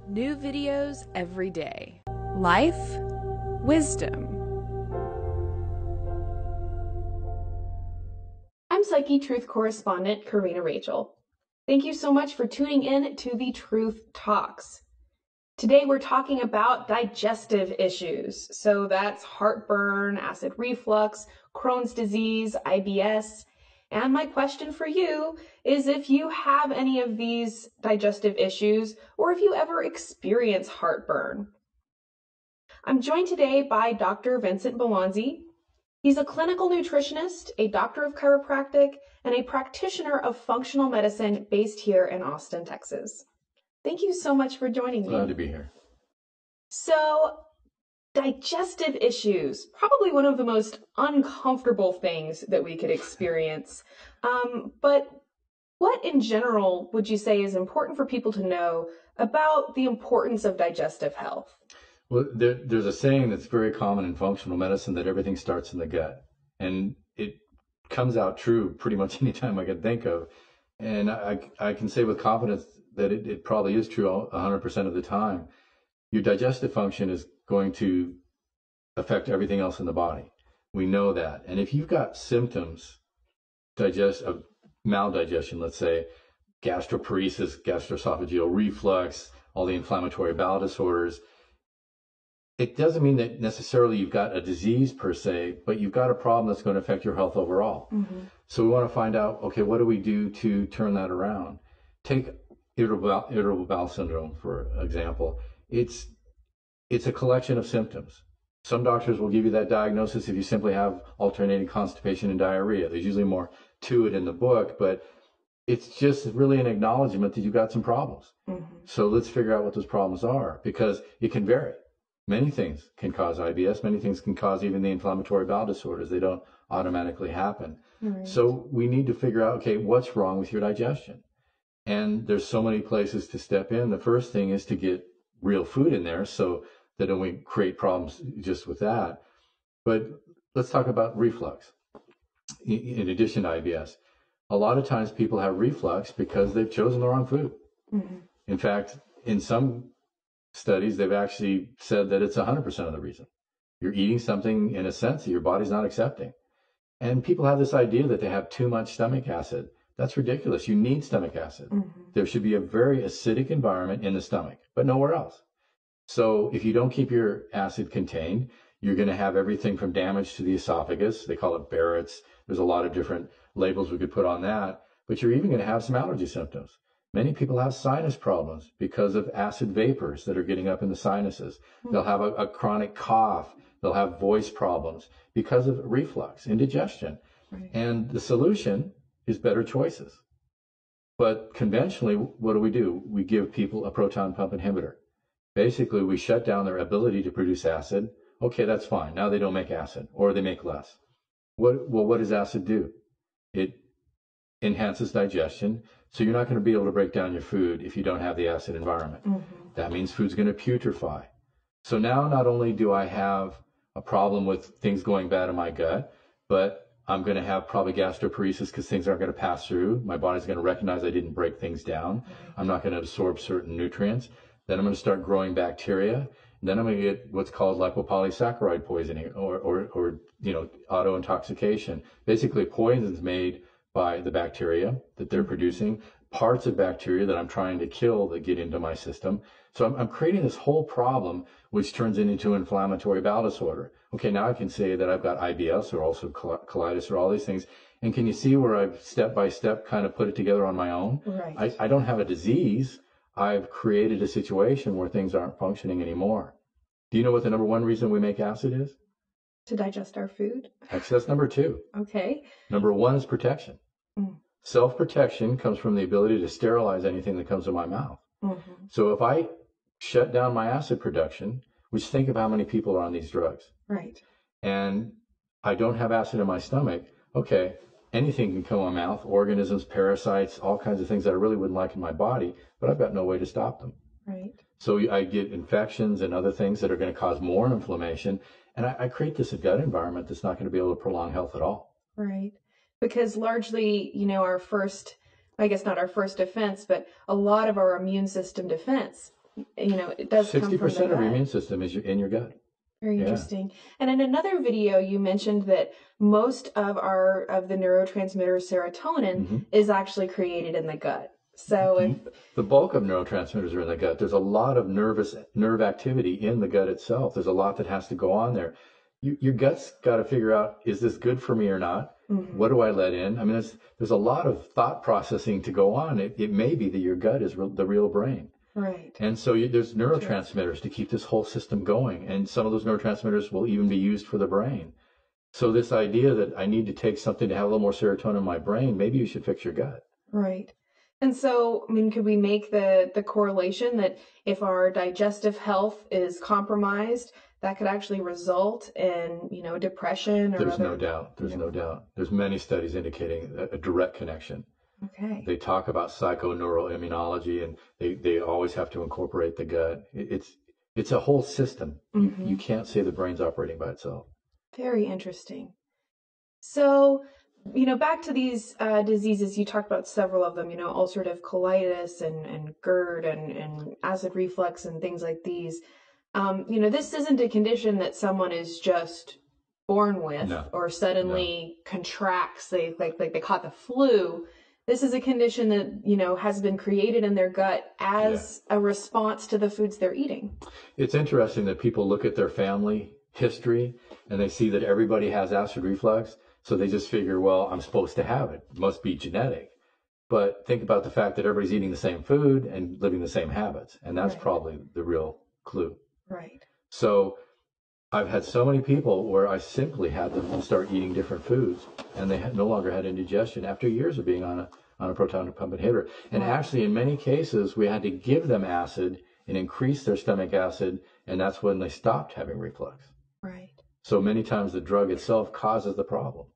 New videos every day. Life, wisdom. I'm Psyche Truth correspondent Karina Rachel. Thank you so much for tuning in to the Truth Talks. Today we're talking about digestive issues. So that's heartburn, acid reflux, Crohn's disease, IBS. And my question for you is if you have any of these digestive issues or if you ever experience heartburn. I'm joined today by Dr. Vincent Belanzi. He's a clinical nutritionist, a doctor of chiropractic, and a practitioner of functional medicine based here in Austin, Texas. Thank you so much for joining me. Glad to be here. So, digestive issues, probably one of the most uncomfortable things that we could experience. But what in general would you say is important for people to know about the importance of digestive health? Well, there's a saying that's very common in functional medicine that everything starts in the gut. And it comes out true pretty much any time I can think of. And I can say with confidence that it probably is true 100% of the time. Your digestive function is going to affect everything else in the body. We know that. And if you've got symptoms of maldigestion, let's say gastroparesis, gastroesophageal reflux, all the inflammatory bowel disorders, it doesn't mean that necessarily you've got a disease per se, but you've got a problem that's going to affect your health overall. Mm-hmm. So we want to find out, okay, what do we do to turn that around? Take irritable bowel syndrome, for example. It's a collection of symptoms. Some doctors will give you that diagnosis if you simply have alternating constipation and diarrhea. There's usually more to it in the book, but it's just really an acknowledgement that you've got some problems. Mm-hmm. So let's figure out what those problems are, because it can vary. Many things can cause IBS. Many things can cause even the inflammatory bowel disorders. They don't automatically happen. Right. So we need to figure out, okay, what's wrong with your digestion? And there's so many places to step in. The first thing is to get real food in there so that don't we create problems just with that. But let's talk about reflux. In addition to IBS, a lot of times people have reflux because they've chosen the wrong food. Mm-hmm. In fact, in some studies, they've actually said that it's 100% of the reason. You're eating something in a sense that your body's not accepting. And people have this idea that they have too much stomach acid. That's ridiculous. You need stomach acid. Mm-hmm. There should be a very acidic environment in the stomach, but nowhere else. So if you don't keep your acid contained, you're going to have everything from damage to the esophagus. They call it Barrett's. There's a lot of different labels we could put on that, but you're even going to have some allergy symptoms. Many people have sinus problems because of acid vapors that are getting up in the sinuses. Mm-hmm. They'll have a chronic cough. They'll have voice problems because of reflux, indigestion. Right. And the solution is better choices. But conventionally, what do? We give people a proton pump inhibitor. Basically, we shut down their ability to produce acid. Okay, that's fine. Now they don't make acid, or they make less. What does acid do? It enhances digestion. So you're not going to be able to break down your food if you don't have the acid environment. Mm-hmm. That means food's going to putrefy. So now not only do I have a problem with things going bad in my gut, but I'm going to have probably gastroparesis because things aren't going to pass through. My body's going to recognize I didn't break things down. Mm-hmm. I'm not going to absorb certain nutrients. Then I'm going to start growing bacteria. And then I'm going to get what's called lipopolysaccharide poisoning or auto intoxication. Basically, poisons made by the bacteria that they're producing, parts of bacteria that I'm trying to kill that get into my system. So I'm creating this whole problem, which turns into inflammatory bowel disorder. Okay, now I can say that I've got IBS or ulcerative colitis or all these things. And can you see where I've step by step kind of put it together on my own? Right. I don't have a disease. I've created a situation where things aren't functioning anymore. Do you know what the number one reason we make acid is? To digest our food. Actually, that's number two. Okay. Number one is protection. Mm. Self-protection comes from the ability to sterilize anything that comes in my mouth. Mm-hmm. So if I shut down my acid production, which think of how many people are on these drugs. Right. And I don't have acid in my stomach, okay, anything can come in my mouth, organisms, parasites, all kinds of things that I really wouldn't like in my body, but I've got no way to stop them. Right. So I get infections and other things that are going to cause more inflammation, and I create this gut environment that's not going to be able to prolong health at all. Right. Because largely, our first, I guess not our first defense, but a lot of our immune system defense it does come from the 60% of your gut. immune system is in your gut. Very Yeah. interesting. And in another video, you mentioned that most of the neurotransmitter serotonin is actually created in the gut. So if The bulk of neurotransmitters are in the gut. There's a lot of nerve activity in the gut itself. There's a lot that has to go on there. Your gut's got to figure out, is this good for me or not? What do I let in? I mean, there's a lot of thought processing to go on. It may be that your gut is the real brain. Right. And so there's neurotransmitters to keep this whole system going. And some of those neurotransmitters will even be used for the brain. So this idea that I need to take something to have a little more serotonin in my brain, maybe you should fix your gut. Right. And so, I mean, could we make the correlation that if our digestive health is compromised, that could actually result in, depression or There's no doubt. There's no doubt. There's many studies indicating a direct connection. Okay. They talk about psychoneuroimmunology, and they always have to incorporate the gut. It's a whole system. You can't say the brain's operating by itself. Very interesting. So, back to these diseases, you talked about several of them, ulcerative colitis and GERD and acid reflux and things like these. This isn't a condition that someone is just born with or suddenly contracts. They caught the flu. This is a condition that, has been created in their gut as a response to the foods they're eating. It's interesting that people look at their family history and they see that everybody has acid reflux. So they just figure, well, I'm supposed to have it. It must be genetic. But think about the fact that everybody's eating the same food and living the same habits. And that's probably the real clue. Right. So I've had so many people where I simply had them start eating different foods, and they no longer had indigestion after years of being on a proton pump inhibitor. And actually, in many cases, we had to give them acid and increase their stomach acid, and that's when they stopped having reflux. Right. So many times the drug itself causes the problem.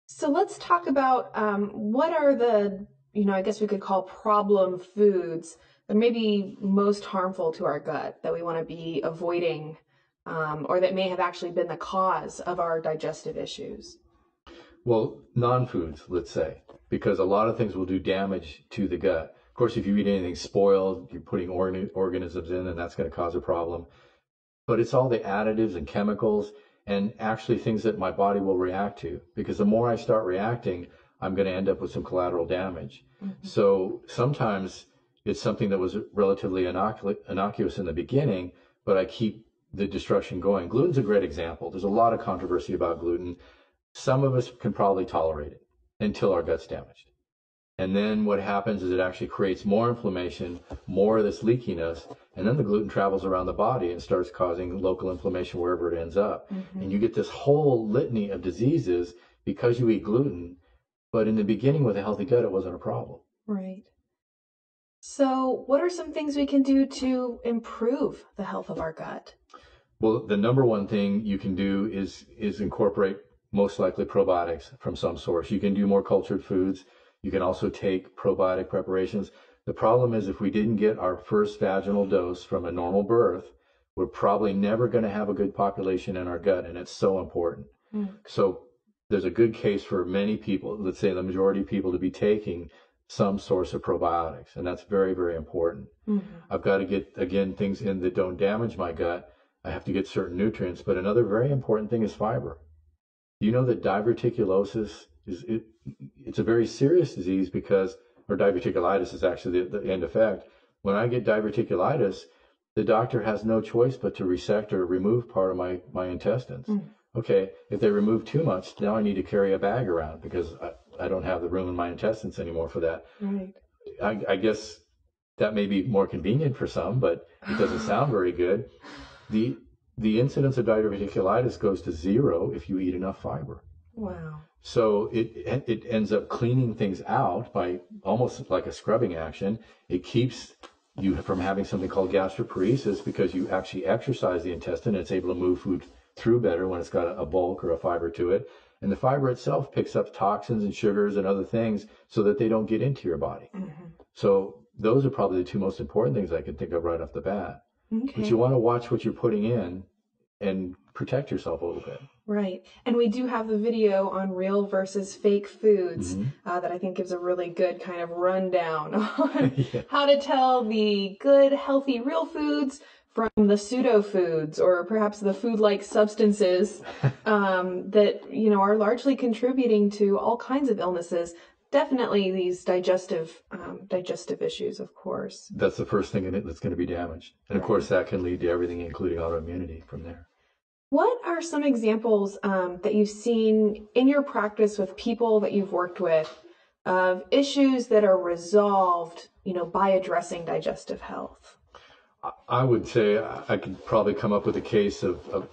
So let's talk about what are the, I guess we could call problem foods that may be most harmful to our gut that we want to be avoiding, or that may have actually been the cause of our digestive issues. Well, non-foods, let's say, because a lot of things will do damage to the gut. Of course, if you eat anything spoiled, you're putting organisms in, and that's going to cause a problem. But it's all the additives and chemicals and actually things that my body will react to, because the more I start reacting, I'm going to end up with some collateral damage. So sometimes it's something that was relatively innocuous in the beginning, but I keep the destruction going. Gluten's a great example. There's a lot of controversy about gluten. Some of us can probably tolerate it until our gut's damaged. And then what happens is it actually creates more inflammation, more of this leakiness, and then the gluten travels around the body and starts causing local inflammation wherever it ends up. And you get this whole litany of diseases because you eat gluten. But in the beginning with a healthy gut, it wasn't a problem. Right. So what are some things we can do to improve the health of our gut? Well, the number one thing you can do is incorporate most likely probiotics from some source. You can do more cultured foods. You can also take probiotic preparations. The problem is if we didn't get our first vaginal dose from a normal birth, we're probably never going to have a good population in our gut, and it's so important. So there's a good case for many people, let's say the majority of people, to be taking some source of probiotics, and that's very, very important. I've got to get, again, things in that don't damage my gut. I have to get certain nutrients, but another very important thing is fiber. You know that diverticulosis it's a very serious disease because, or diverticulitis is actually the end effect. When I get diverticulitis, the doctor has no choice but to resect or remove part of my intestines. Okay, if they remove too much, now I need to carry a bag around because I don't have the room in my intestines anymore for that. Right. I guess that may be more convenient for some, but it doesn't sound very good. The incidence of diverticulitis goes to 0 if you eat enough fiber. Wow. So it ends up cleaning things out by almost like a scrubbing action. It keeps you from having something called gastroparesis because you actually exercise the intestine and it's able to move food through better when it's got a bulk or a fiber to it. And the fiber itself picks up toxins and sugars and other things so that they don't get into your body. So those are probably the two most important things I can think of right off the bat. Okay. But you want to watch what you're putting in and protect yourself a little bit. Right. And we do have the video on real versus fake foods that I think gives a really good kind of rundown on how to tell the good, healthy, real foods from the pseudo foods, or perhaps the food-like substances that, are largely contributing to all kinds of illnesses. Definitely these digestive issues, of course. That's the first thing in it that's going to be damaged. And of course, that can lead to everything, including autoimmunity from there. What are some examples that you've seen in your practice with people that you've worked with of issues that are resolved, by addressing digestive health? I would say I could probably come up with a case of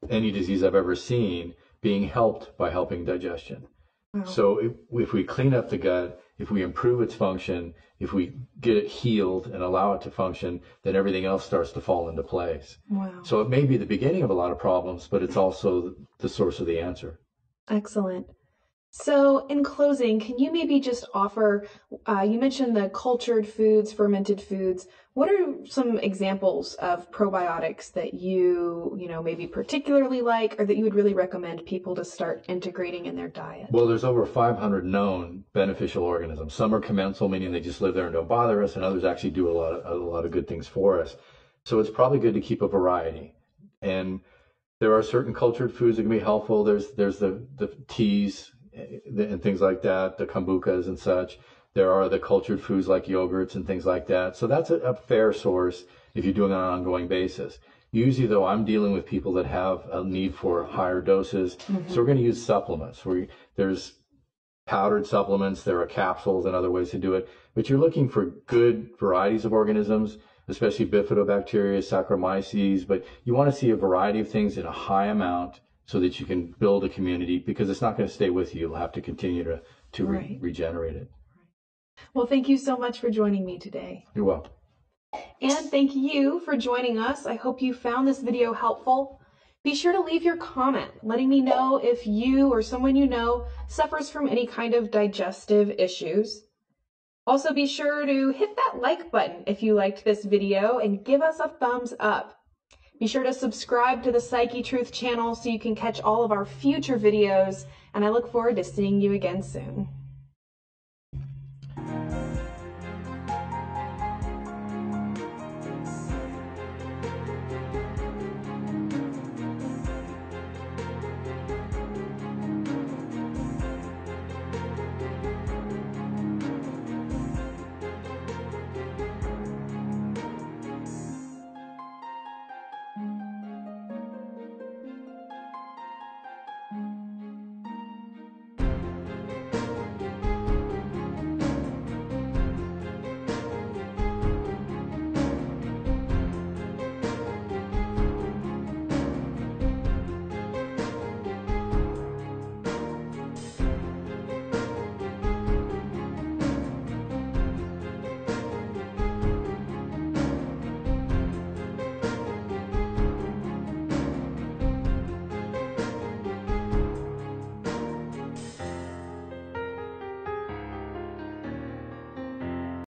any disease I've ever seen being helped by helping digestion. Wow. So if we clean up the gut, if we improve its function, if we get it healed and allow it to function, then everything else starts to fall into place. Wow. So it may be the beginning of a lot of problems, but it's also the source of the answer. Excellent. So in closing, can you maybe just offer, you mentioned the cultured foods, fermented foods. What are some examples of probiotics that you maybe particularly like, or that you would really recommend people to start integrating in their diet? Well, there's over 500 known beneficial organisms. Some are commensal, meaning they just live there and don't bother us, and others actually do a lot of good things for us. So it's probably good to keep a variety. And there are certain cultured foods that can be helpful. There's the teas and things like that, the kombuchas and such. There are the cultured foods like yogurts and things like that. So that's a fair source if you're doing it on an ongoing basis. Usually, though, I'm dealing with people that have a need for higher doses. So we're going to use supplements. There's powdered supplements, there are capsules and other ways to do it. But you're looking for good varieties of organisms, especially bifidobacteria, Saccharomyces. But you want to see a variety of things in a high amount so that you can build a community, because it's not going to stay with you. You'll have to continue to regenerate it. Well, thank you so much for joining me today. You're welcome. And thank you for joining us. I hope you found this video helpful. Be sure to leave your comment, letting me know if you or someone you know suffers from any kind of digestive issues. Also, be sure to hit that like button if you liked this video and give us a thumbs up. Be sure to subscribe to the Psyche Truth channel so you can catch all of our future videos, and I look forward to seeing you again soon.